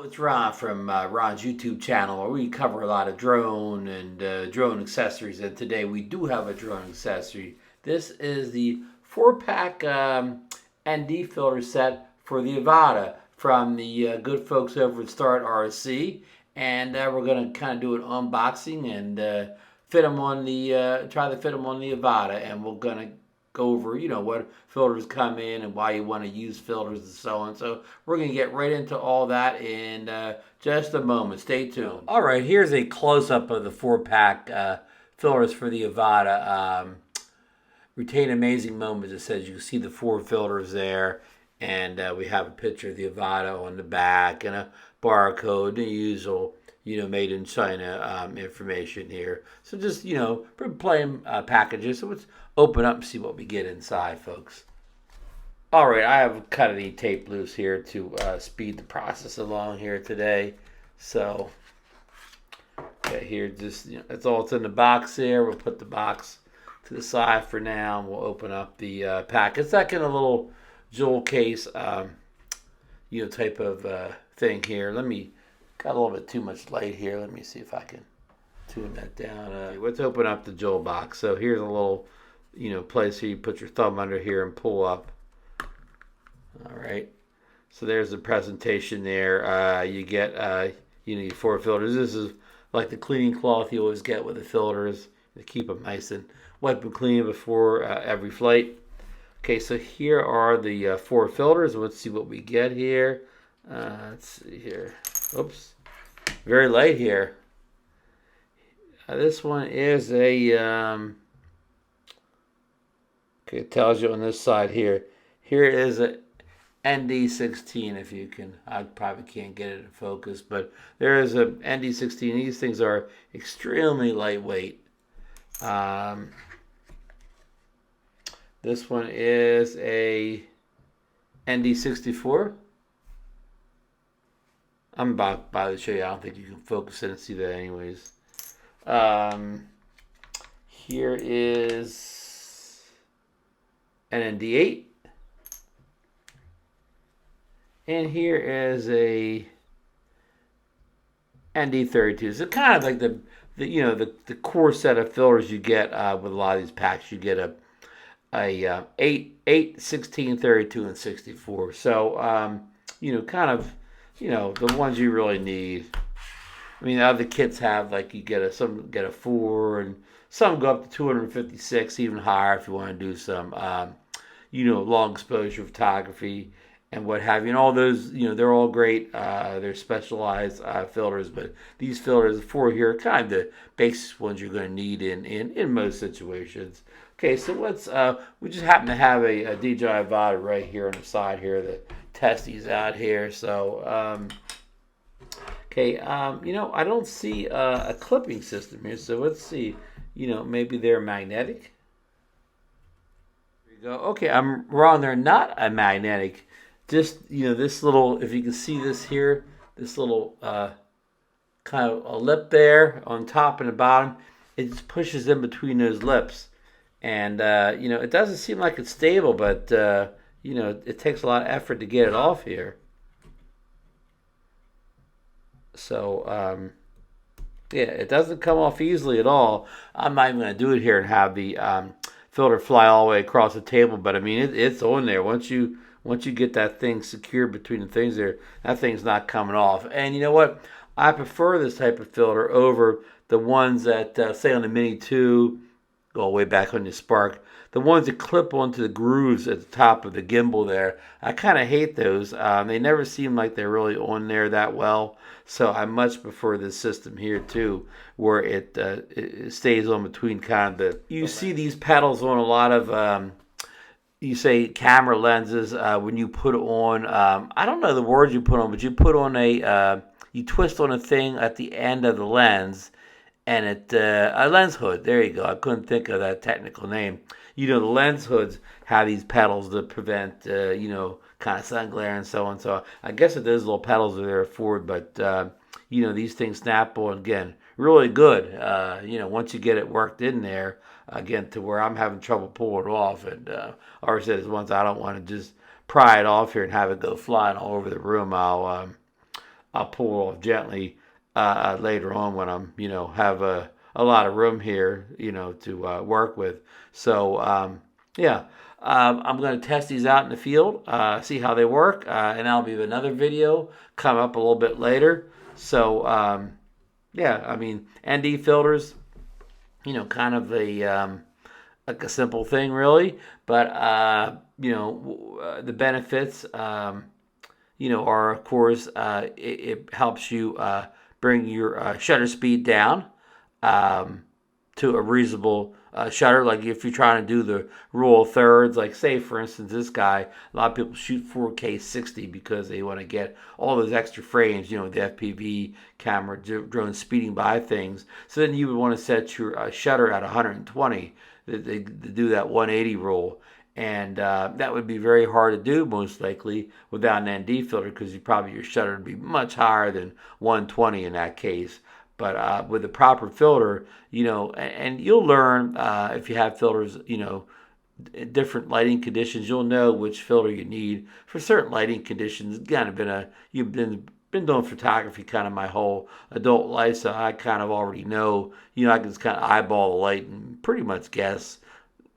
It's Ron from Ron's YouTube channel, where we cover a lot of drone and drone accessories. And today we do have a drone accessory. This is the 4-pack ND filter set for the Avata from the good folks over at StartRC. And we're going to kind of do an unboxing and fit them on the try to fit them on the Avata. And we're going to go over, what filters come in and why you want to use filters and so on. So we're going to get right into all that in just a moment. Stay tuned. All right, here's a close-up of the 4-pack filters for the Avata. Retain amazing moments. It says you can see the 4 filters there, and we have a picture of the Avata on the back and a barcode, the usual made in China information here. So just, plain packages. So let's open up and see what we get inside, folks. All right, I have cut the tape loose here to speed the process along here today. So, okay, here, just, that's all that's in the box there. We'll put the box to the side for now, and we'll open up the pack. It's like in a little jewel case, type of thing here. Got a little bit too much light here. Let me see if I can tune that down. Let's open up the jewel box. So here's a little, place here you put your thumb under here and pull up. All right. So there's the presentation there. You get, your 4 filters. This is like the cleaning cloth you always get with the filters to keep them nice and wipe and clean before every flight. Okay, so here are the 4 filters. Let's see what we get here. Let's see here. Oops, very light here. This one is a, okay, it tells you on this side here. Here is a ND16, if you can, I probably can't get it in focus, but there is a ND16. These things are extremely lightweight. This one is a ND64. I'm about to show you. I don't think you can focus in and see that anyways. Here is an ND8. And here is a ND32. So kind of like the core set of filters you get with a lot of these packs. You get a 8, 16, 32, and 64. So kind of the ones you really need. I mean, other kits have, like, you get some get a 4, and some go up to 256, even higher if you want to do some, long exposure photography and what have you. And all those, they're all great. They're specialized filters, but these filters, the 4 here, are kind of the basic ones you're going to need in most situations. Okay, so let's, we just happen to have a DJI Avata right here on the side here that test these out here. So, okay, I don't see a clipping system here. So let's see, maybe they're magnetic. There you go. Okay, I'm wrong. They're not a magnetic. Just, this little, if you can see this here, this little kind of a lip there on top and the bottom, it just pushes in between those lips. And, it doesn't seem like it's stable, but, it takes a lot of effort to get it off here. So, yeah, it doesn't come off easily at all. I'm not even going to do it here and have the filter fly all the way across the table, but I mean, it's on there. Once you get that thing secured between the things there, that thing's not coming off. And you know what? I prefer this type of filter over the ones that, say on the Mini 2, go way back on the Spark, the ones that clip onto the grooves at the top of the gimbal there. I kind of hate those. They never seem like they're really on there that well. So I much prefer this system here too, where it stays on between kind of the... You see these pedals on a lot of, you say camera lenses when you put on, I don't know the words you put on, but you put on you twist on a thing at the end of the lens, and a lens hood. There you go. I couldn't think of that technical name. The lens hoods have these pedals to prevent, kind of sun glare and so on. So I guess that those little pedals are there for it, but, these things snap on, again, really good. Once you get it worked in there, again, to where I'm having trouble pulling it off. And already said, ones I don't want to just pry it off here and have it go flying all over the room. I'll pull it off gently later on when I'm, have a lot of room here, to work with. So, yeah, I'm going to test these out in the field, see how they work, and that'll be another video come up a little bit later. So, yeah, I mean, ND filters, kind of like a simple thing, really. But the benefits, are of course it helps you bring your shutter speed down to a reasonable shutter. Like if you're trying to do the rule of thirds, like say for instance this guy, a lot of people shoot 4K 60 because they want to get all those extra frames, the FPV camera drone speeding by things. So then you would want to set your shutter at 120 to do that 180 rule. And that would be very hard to do most likely without an ND filter, because your shutter would be much higher than 120 in that case. But with the proper filter, and you'll learn if you have filters, different lighting conditions, you'll know which filter you need for certain lighting conditions. You've been doing photography kind of my whole adult life, so I kind of already know, I can just kind of eyeball the light and pretty much guess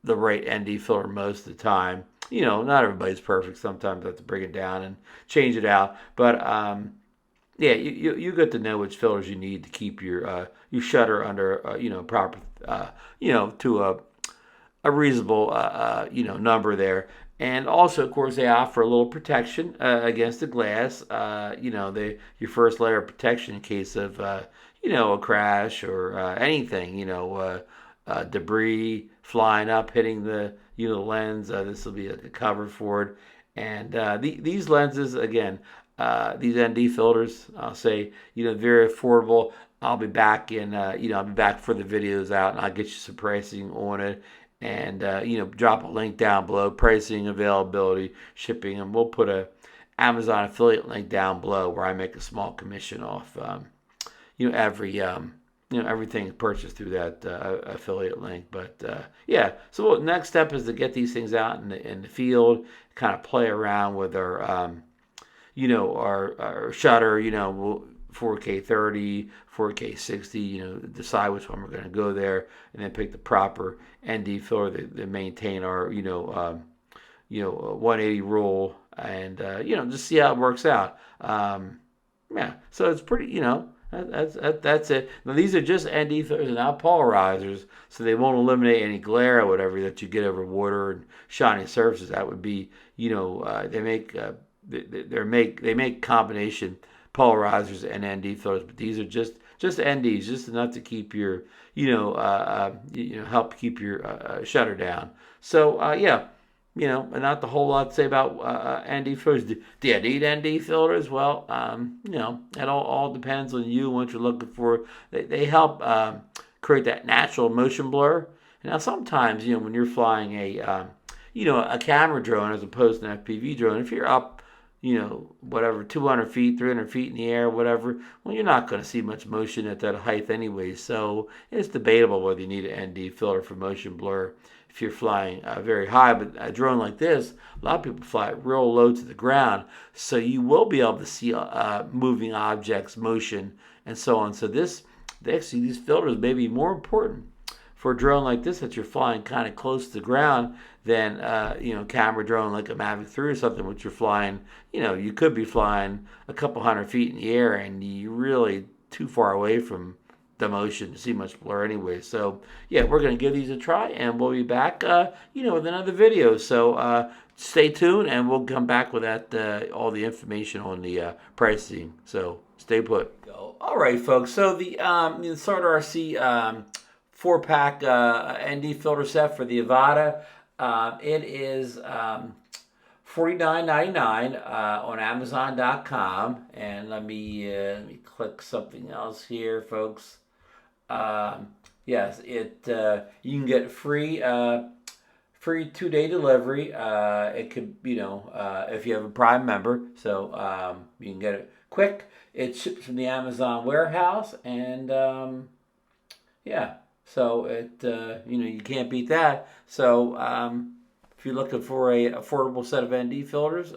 the right ND filter most of the time. Not everybody's perfect. Sometimes I have to bring it down and change it out. But yeah, you get to know which filters you need to keep your shutter under proper to a reasonable number there. And also, of course, they offer a little protection against the glass. Your first layer of protection in case of a crash or anything. Debris flying up, hitting the lens. This will be a cover for it. And these lenses, again, these ND filters, I'll say, very affordable. I'll be back for the videos out, and I'll get you some pricing on it. And drop a link down below, pricing, availability, shipping, and we'll put a Amazon affiliate link down below where I make a small commission off everything purchased through that affiliate link. But yeah, so next step is to get these things out in the field, kind of play around with our our shutter, 4K 30, 4K 60, decide which one we're going to go there, and then pick the proper ND filter to maintain our 180 rule, and just see how it works out. Yeah, so it's pretty, that's it. Now these are just ND filters and not polarizers, so they won't eliminate any glare or whatever that you get over water and shiny surfaces. That would be, they make combination polarizers and ND filters, but these are just NDs, just enough to keep your help keep your shutter down. So yeah. And not the whole lot to say about ND filters. Do you need ND filters? Well, it all depends on you and what you're looking for. They help create that natural motion blur. Now, sometimes, when you're flying a camera drone as opposed to an FPV drone, if you're up, 200 feet, 300 feet in the air, whatever, well, you're not going to see much motion at that height anyway. So it's debatable whether you need an ND filter for motion blur if you're flying very high. But a drone like this, a lot of people fly it real low to the ground, so you will be able to see moving objects, motion, and so on. So these filters may be more important for a drone like this that you're flying kind of close to the ground than camera drone like a Mavic 3 or something, which you're flying, you could be flying a couple hundred feet in the air and you're really too far away from the motion to see much blur anyway. So yeah, we're going to give these a try, and we'll be back with another video. So stay tuned, and we'll come back with that all the information on the pricing. So stay put. All right, folks, so the StartRC 4-pack ND filter set for the Avata, it is $49.99 on Amazon.com. And let me click something else here, folks. Yes, you can get free 2-day delivery. It could, if you have a Prime member, so you can get it quick. It ships from the Amazon warehouse, and yeah, so it you can't beat that. So if you're looking for a affordable set of ND filters,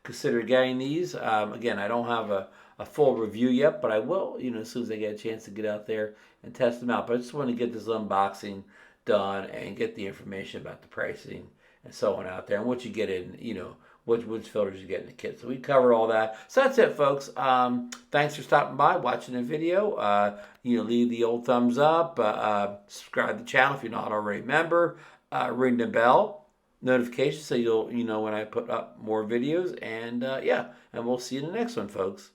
consider getting these. Again, I don't have a a full review yet, but I will, as soon as I get a chance to get out there and test them out. But I just want to get this unboxing done and get the information about the pricing and so on out there and what you get in, which filters you get in the kit. So we covered all that. So that's it, folks. Thanks for stopping by, watching the video. Leave the old thumbs up. Subscribe to the channel if you're not already a member. Ring the bell notification so you'll know when I put up more videos. And and we'll see you in the next one, folks.